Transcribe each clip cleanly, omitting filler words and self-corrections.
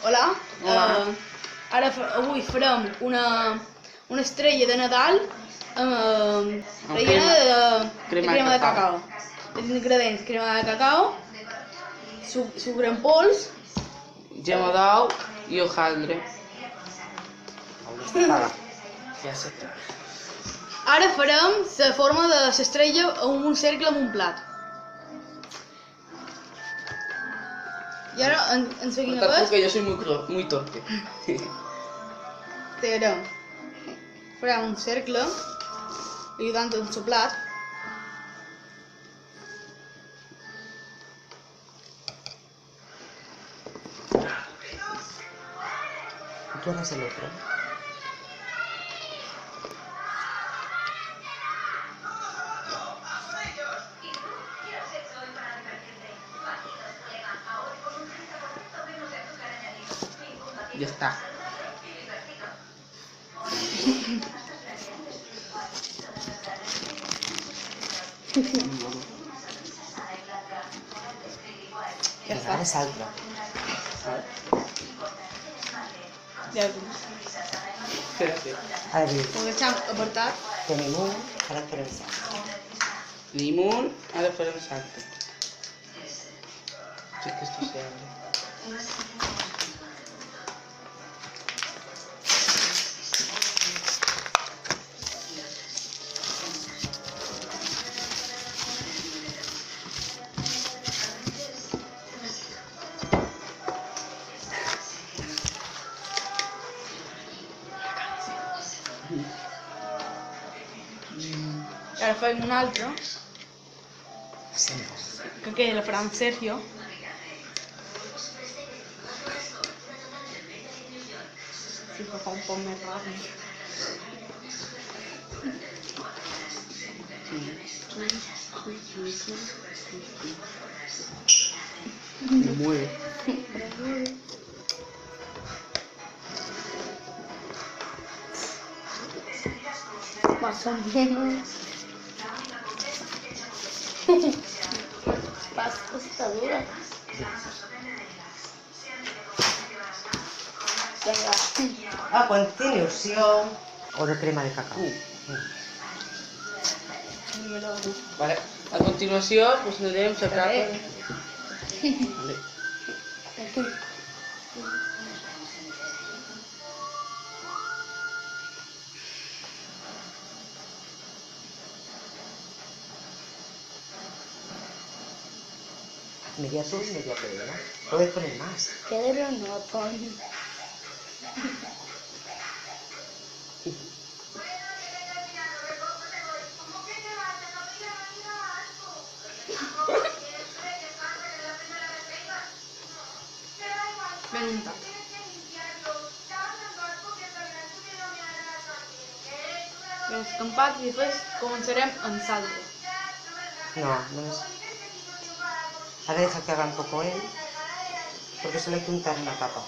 Hola. Hola. Avui farem una estrella de Nadal rellena de crema de cacau. Els ingredients: crema de cacau, sucre en pols, Gema d'ou i hojaldre. Ja sé. Ara farem la forma de l'estrella en un cercle amb un plat. I ara ens seguim a Porque yo soy muy torpe. farem un cercle ajudant en el plat. ¿Tú haces el otro? Ya está. Ja està. Ara l'altre. Ja ho tens. Espérate. Ara diu, Ho deixem apartat. tenim un, ara farem l'altre. Limón, ahora farem salsa. Sí que esto se abre. I ara farem un altre, Sempre. que queda la farà en Sergio. Sí, però fa un poc més ràpid. Me mueve. Más o menos. Pasta está dura. Venga. A continuació, o de crema de cacau. Vale. A continuació, pues anirem a capa. Vale. Media azul, media crema. Puedes poner más. Queda pero no, pon. Ben untat. Ben escampat i després començarem amb salsa. No, no es... Ahora deja que haga un poco él, porque solo hay que untar una capa.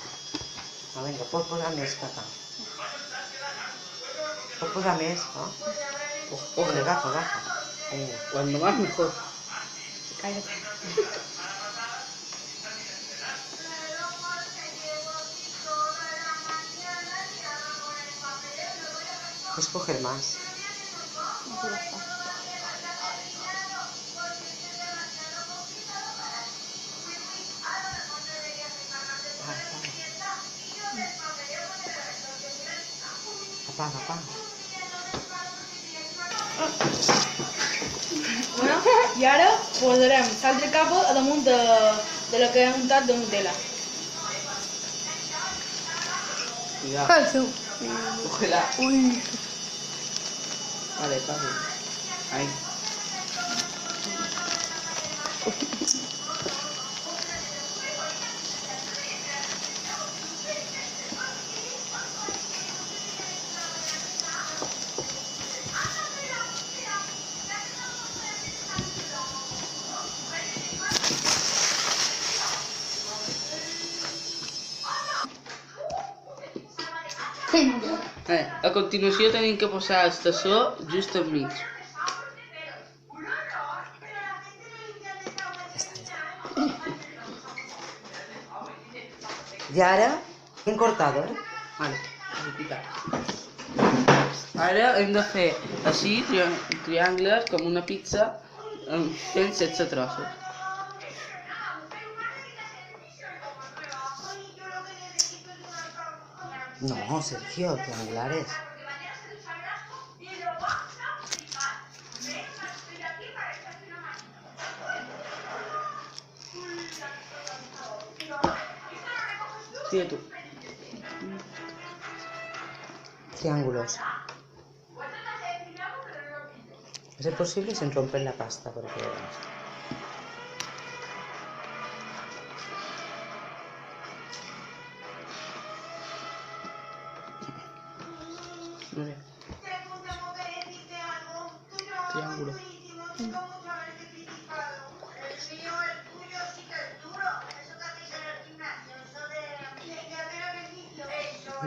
No, venga, puedes posar més cacau. Puedes posar més, no? Ojo, agafa. Venga. Cuando más mejor. Cállate. Puedes coger más. Apaga. Bueno, i ara posarem l'altra capa a damunt de la que hem untat de Nutella. Cuidado. Cógela. Ui. Vale, paso. Ahí. A continuació tenim que posar el tassó just al mig. I ara, hem cortado, eh? Vale, repita. Ara hem de fer així, triangles, com una pizza, fent 16 trossos. No, Sergio, triangulares. Sigue tú. Triángulos. A ser posible sin romper la pasta, porque verás. Muy bien. Triángulo.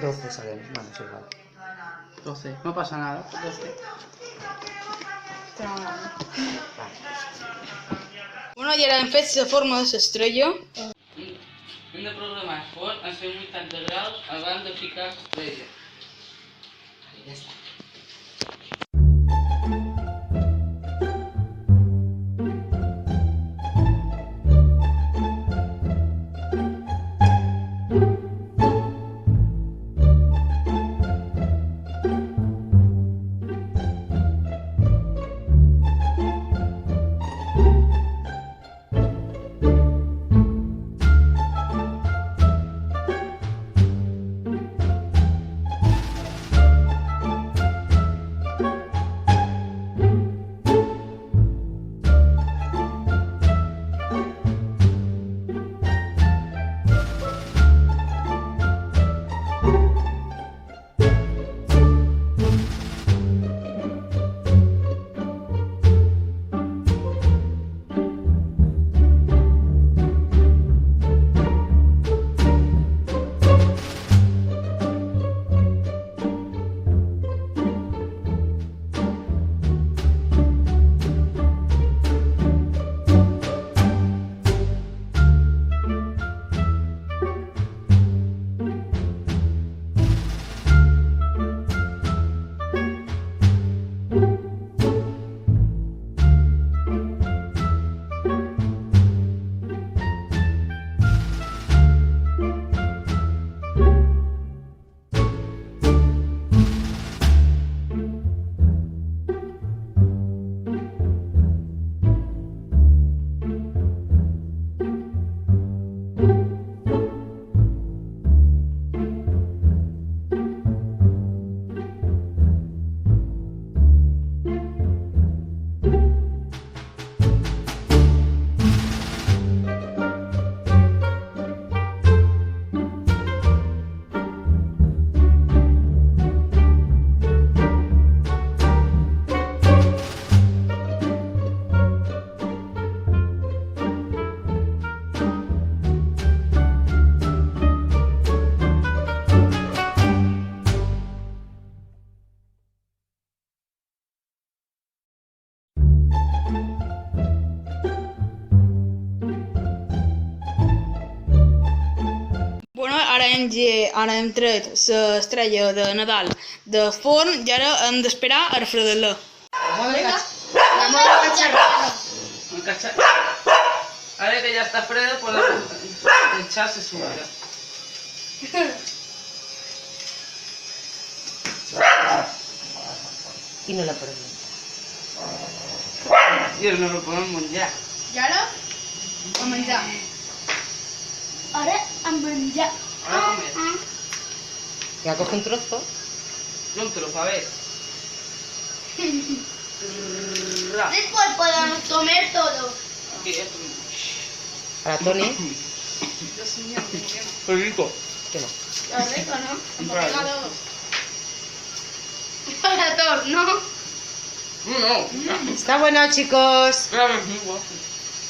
Doce salen, bueno, es igual. 12. No pasa nada. 12. Vale. Bueno, ja hem fet la forma de l'estrella. Hem de programar el forn a 180 graus abans de ficar l'estrella. Ja està. ara hem tret l'estrella de Nadal del forn i ara hem d'esperar a refredar-la. Ahora que ya está fredda, podemos echarse su vida. I no la perdem. I ara no lo podem menjar. I ara? A menjar. Ara a menjar. Ahora a comer. Ya coge un trozo. Un trozo, a ver. Después podemos comer todo. Aquí, esto. Para Tony. Dios mío, Qué rico. Que no. qué rico, ¿no? Claro. Para todos. Para todos, ¿no? No. Está bueno, chicos. Claro, es muy guapo.